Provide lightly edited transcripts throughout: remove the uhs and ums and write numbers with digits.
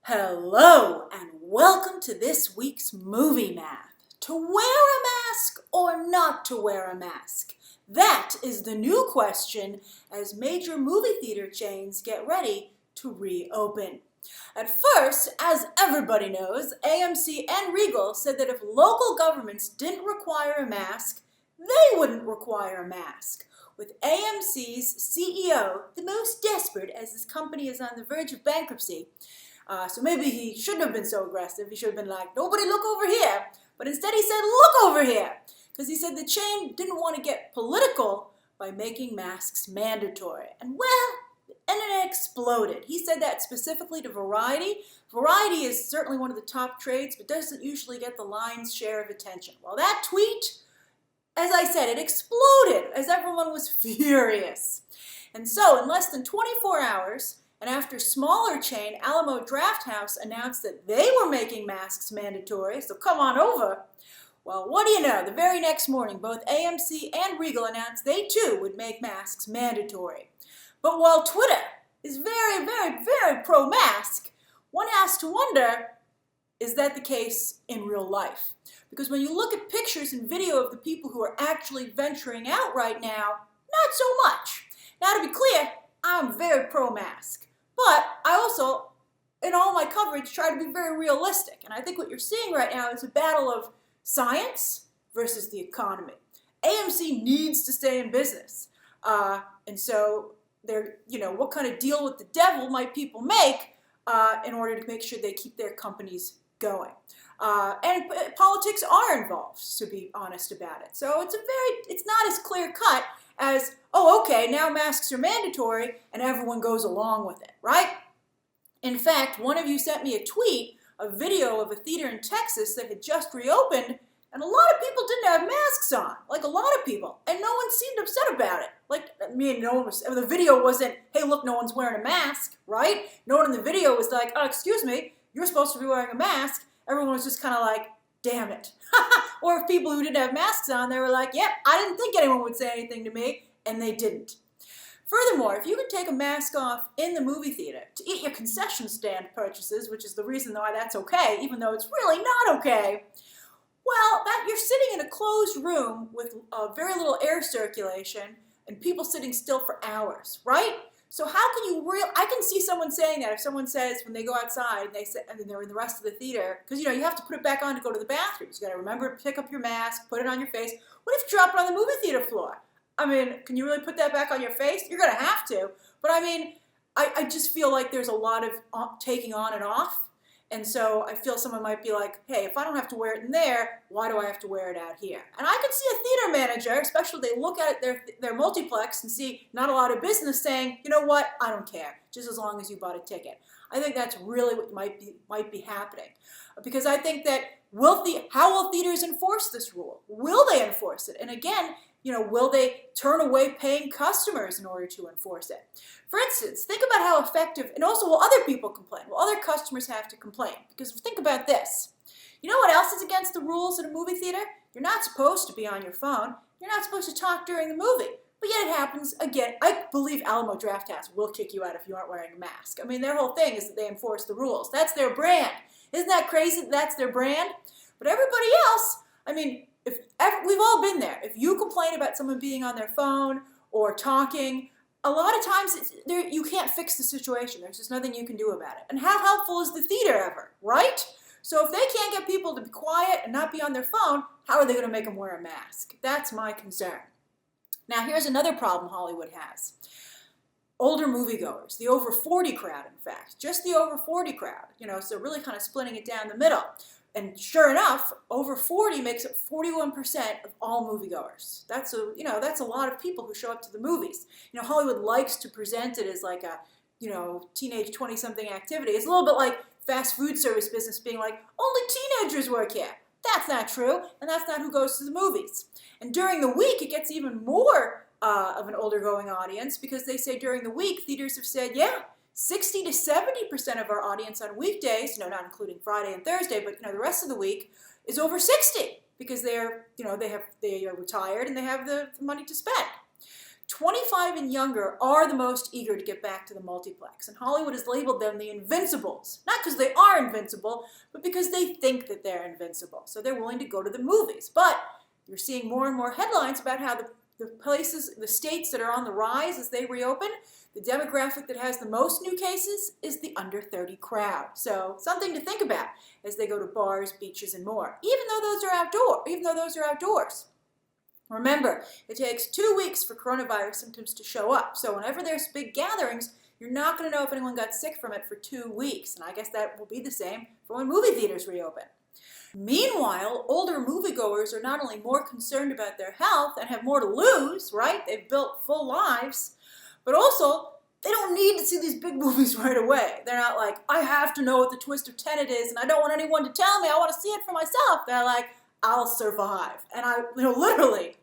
Hello and welcome to this week's Movie Math. To wear a mask or not to wear a mask? That is the new question as major movie theater chains get ready to reopen. At first, as everybody knows, AMC and Regal said that if local governments didn't require a mask, they wouldn't require a mask. With AMC's CEO the most desperate as this company is on the verge of bankruptcy. So maybe he shouldn't have been so aggressive. He should have been like, nobody look over here. But instead he said, look over here. Because he said the chain didn't want to get political by making masks mandatory. And it exploded. He said that specifically to Variety. Variety is certainly one of the top trades, but doesn't usually get the lion's share of attention. Well, that tweet, as I said, it exploded as everyone was furious. And so in less than 24 hours, and after smaller chain Alamo Drafthouse announced that they were making masks mandatory, so come on over. Well, what do you know? The very next morning, both AMC and Regal announced they too would make masks mandatory. But while Twitter is very, very, very pro-mask, one has to wonder, is that the case in real life? Because when you look at pictures and video of the people who are actually venturing out right now, not so much. Now, to be clear, I'm very pro-mask. But I also, in all my coverage, try to be very realistic. And I think what you're seeing right now is a battle of science versus the economy. AMC needs to stay in business. And so, what kind of deal with the devil might people make in order to make sure they keep their companies going? And politics are involved, to be honest about it. So it's not as clear cut as, oh, okay, now masks are mandatory and everyone goes along with it, right? In fact, one of you sent me a tweet, a video of a theater in Texas that had just reopened, and a lot of people didn't have masks on, like a lot of people, and no one seemed upset about it. The video wasn't, hey, look, no one's wearing a mask, right? No one in the video was like, oh, excuse me, you're supposed to be wearing a mask. Everyone was just kind of like, damn it. Or if people who didn't have masks on, they were like, yep, I didn't think anyone would say anything to me, and they didn't. Furthermore, if you could take a mask off in the movie theater to eat your concession stand purchases, which is the reason why that's okay, even though it's really not okay, well, you're sitting in a closed room with very little air circulation and people sitting still for hours, right? So how can you I can see someone saying that if someone says when they go outside and then they're in the rest of the theater, because you have to put it back on to go to the bathroom. You got to remember to pick up your mask, put it on your face. What if you drop it on the movie theater floor? I mean, can you really put that back on your face? You're going to have to. But I mean, I just feel like there's a lot of taking on and off. And so I feel someone might be like, hey, if I don't have to wear it in there, why do I have to wear it out here? And I could see a theater manager, especially if they look at their multiplex and see not a lot of business saying, you know what, I don't care, just as long as you bought a ticket. I think that's really what might be happening. Because I think that how will theaters enforce this rule? Will they enforce it? And again, will they turn away paying customers in order to enforce it? For instance, think about how effective, and also will other people complain? Will other customers have to complain? Because think about this. You know what else is against the rules in a movie theater? You're not supposed to be on your phone. You're not supposed to talk during the movie. But yet it happens again. I believe Alamo Drafthouse will kick you out if you aren't wearing a mask. I mean, their whole thing is that they enforce the rules. That's their brand. Isn't that crazy that that's their brand? But everybody else, I mean, we've all been there. If you complain about someone being on their phone or talking, a lot of times you can't fix the situation. There's just nothing you can do about it. And how helpful is the theater ever, right? So if they can't get people to be quiet and not be on their phone, how are they going to make them wear a mask? That's my concern. Now here's another problem Hollywood has. Older moviegoers, the over 40 crowd, in fact, just the over 40 crowd, so really kind of splitting it down the middle. And sure enough, over 40 makes up 41% of all moviegoers. That's a lot of people who show up to the movies. Hollywood likes to present it as like a, teenage 20-something activity. It's a little bit like fast food service business being like, only teenagers work here. That's not true, and that's not who goes to the movies. And during the week, it gets even more of an older going audience because they say during the week, theaters have said, yeah, 60 to 70% of our audience on weekdays, not including Friday and Thursday, but the rest of the week is over 60 because they are retired and they have the money to spend. 25 and younger are the most eager to get back to the multiplex, and Hollywood has labeled them the Invincibles. Not because they are invincible, but because they think that they're invincible. So they're willing to go to the movies. But you're seeing more and more headlines about how the states that are on the rise as they reopen, the demographic that has the most new cases is the under 30 crowd. So something to think about as they go to bars, beaches, and more, even though those are outdoors. Remember, it takes 2 weeks for coronavirus symptoms to show up. So whenever there's big gatherings, you're not going to know if anyone got sick from it for 2 weeks. And I guess that will be the same for when movie theaters reopen. Meanwhile, older moviegoers are not only more concerned about their health and have more to lose, right? They've built full lives, but also they don't need to see these big movies right away. They're not like, I have to know what the twist of Tenet is and I don't want anyone to tell me. I want to see it for myself. They're like, I'll survive. And literally.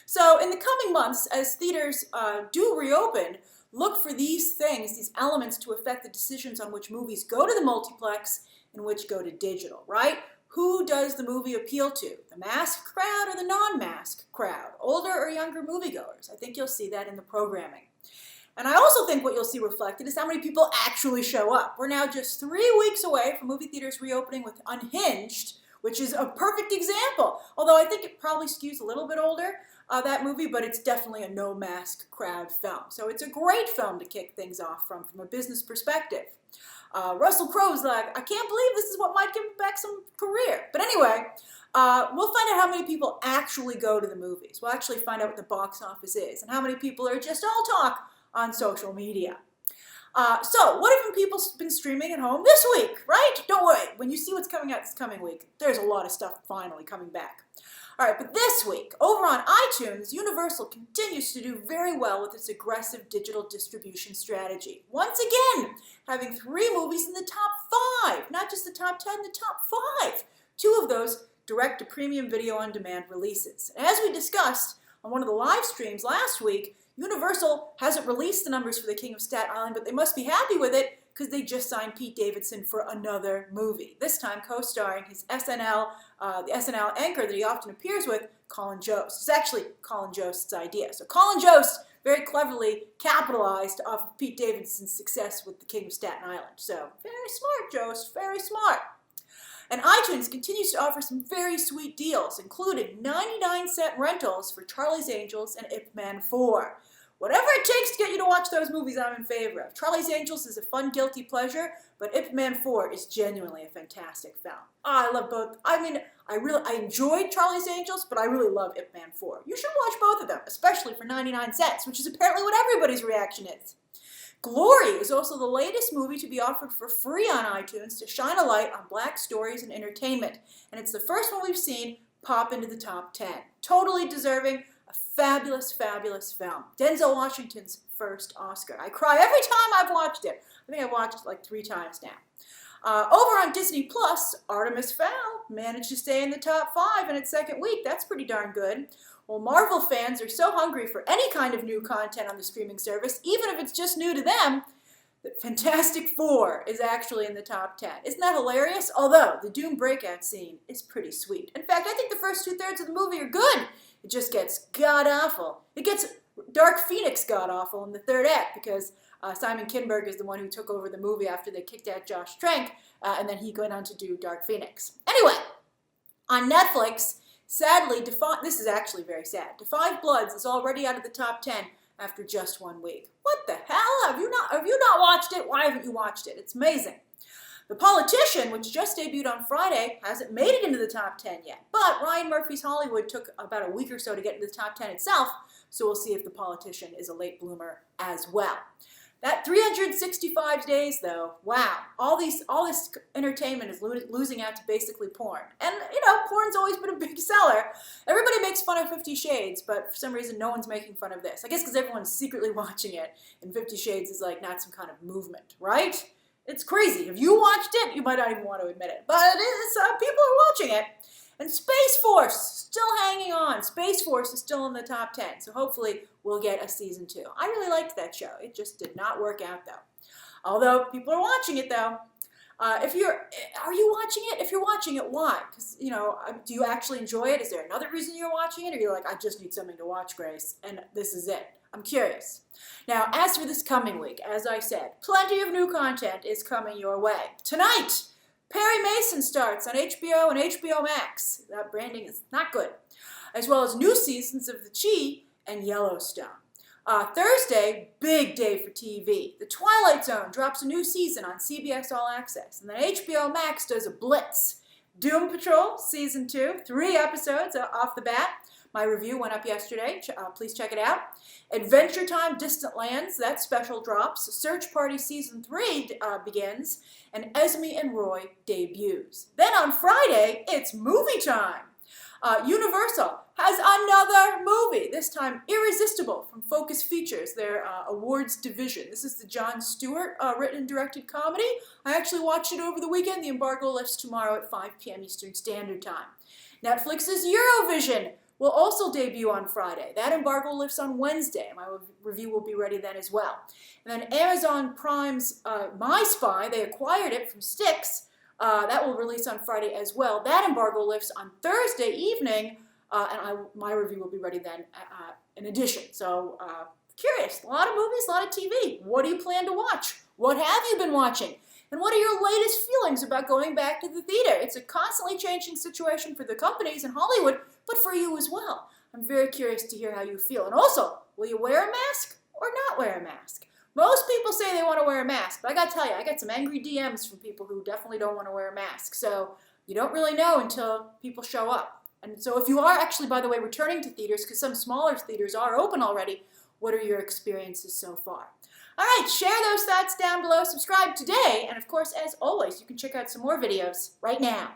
So in the coming months, as theaters do reopen, look for these things, these elements to affect the decisions on which movies go to the multiplex and which go to digital, right? Who does the movie appeal to? The masked crowd or the non-masked crowd? Older or younger moviegoers? I think you'll see that in the programming. And I also think what you'll see reflected is how many people actually show up. We're now just 3 weeks away from movie theaters reopening with Unhinged, which is a perfect example. Although I think it probably skews a little bit older, that movie, but it's definitely a no-mask crowd film. So it's a great film to kick things off from a business perspective. Russell Crowe's like, I can't believe this is what might give him back some career. But anyway, we'll find out how many people actually go to the movies. We'll actually find out what the box office is and how many people are just all talk on social media. So what have people been streaming at home this week, right? Don't worry, when you see what's coming out this coming week, there's a lot of stuff finally coming back. All right, but this week, over on iTunes, Universal continues to do very well with its aggressive digital distribution strategy. Once again, having 3 movies in the top 5, not just the top 10, the top 5. 2 of those direct to premium video on demand releases. And as we discussed on one of the live streams last week, Universal hasn't released the numbers for The King of Staten Island, but they must be happy with it because they just signed Pete Davidson for another movie, this time co-starring his the SNL anchor that he often appears with, Colin Jost. It's actually Colin Jost's idea. So Colin Jost very cleverly capitalized off of Pete Davidson's success with The King of Staten Island. So very smart, Jost, very smart. And iTunes continues to offer some very sweet deals, including 99-cent rentals for Charlie's Angels and Ip Man 4. Whatever it takes to get you to watch those movies, I'm in favor of. Charlie's Angels is a fun, guilty pleasure, but Ip Man 4 is genuinely a fantastic film. I love both. I mean, I enjoyed Charlie's Angels, but I really love Ip Man 4. You should watch both of them, especially for 99 cents, which is apparently what everybody's reaction is. Glory is also the latest movie to be offered for free on iTunes to shine a light on Black stories and entertainment. And it's the first one we've seen pop into the top 10. Totally deserving. A fabulous, fabulous film. Denzel Washington's first Oscar. I cry every time I've watched it. I think I've watched it like 3 times now. Over on Disney Plus, Artemis Fowl managed to stay in the top 5 in its second week. That's pretty darn good. Well, Marvel fans are so hungry for any kind of new content on the streaming service, even if it's just new to them, that Fantastic Four is actually in the top 10. Isn't that hilarious? Although, the Doom breakout scene is pretty sweet. In fact, I think the first 2/3 of the movie are good. It just gets god-awful. It gets Dark Phoenix god-awful in the 3rd act because Simon Kinberg is the one who took over the movie after they kicked out Josh Trank, and then he went on to do Dark Phoenix. Anyway, on Netflix, sadly, this is actually very sad. Defy Bloods is already out of the top 10 after just 1 week. What the hell? Have you not watched it? Why haven't you watched it? It's amazing. The Politician, which just debuted on Friday, hasn't made it into the top 10 yet. But Ryan Murphy's Hollywood took about a week or so to get into the top 10 itself, so we'll see if The Politician is a late bloomer as well. That 365 days, though, wow, all this entertainment is losing out to basically porn. And, porn's always been a big seller. Everybody makes fun of 50 Shades, but for some reason no one's making fun of this. I guess because everyone's secretly watching it, and 50 Shades is like not some kind of movement, right? It's crazy. If you watched it, you might not even want to admit it. But it is, people are watching it. And Space Force, still hanging on. Space Force is still in the top 10, so hopefully we'll get a season 2. I really liked that show. It just did not work out, though. Although, people are watching it, though. Are you watching it? If you're watching it, why? Because, do you actually enjoy it? Is there another reason you're watching it? Or you're like, I just need something to watch, Grace, and this is it. I'm curious. Now, as for this coming week, as I said, plenty of new content is coming your way. Tonight, Perry Mason starts on HBO and HBO Max. That branding is not good. As well as new seasons of The Chi and Yellowstone. Thursday, big day for TV. The Twilight Zone drops a new season on CBS All Access. And then HBO Max does a blitz. Doom Patrol, Season 2, 3 episodes off the bat. My review went up yesterday. Please check it out. Adventure Time Distant Lands, that special drops. Search Party Season 3 begins. And Esme and Roy debuts. Then on Friday, it's movie time. Universal has another movie, this time Irresistible from Focus Features, their awards division. This is the Jon Stewart written and directed comedy. I actually watched it over the weekend. The embargo lifts tomorrow at 5 p.m. Eastern Standard Time. Netflix's Eurovision will also debut on Friday. That embargo lifts on Wednesday. My review will be ready then as well. And then Amazon Prime's My Spy, they acquired it from Styx. That will release on Friday as well. That embargo lifts on Thursday evening, and my review will be ready then in addition. So, curious. A lot of movies, a lot of TV. What do you plan to watch? What have you been watching? And what are your latest feelings about going back to the theater? It's a constantly changing situation for the companies in Hollywood, but for you as well. I'm very curious to hear how you feel. And also, will you wear a mask or not wear a mask? Most people say they want to wear a mask, but I gotta tell you, I got some angry DMs from people who definitely don't want to wear a mask. So you don't really know until people show up. And so if you are actually, by the way, returning to theaters, because some smaller theaters are open already, what are your experiences so far? All right, share those thoughts down below, subscribe today, and of course, as always, you can check out some more videos right now.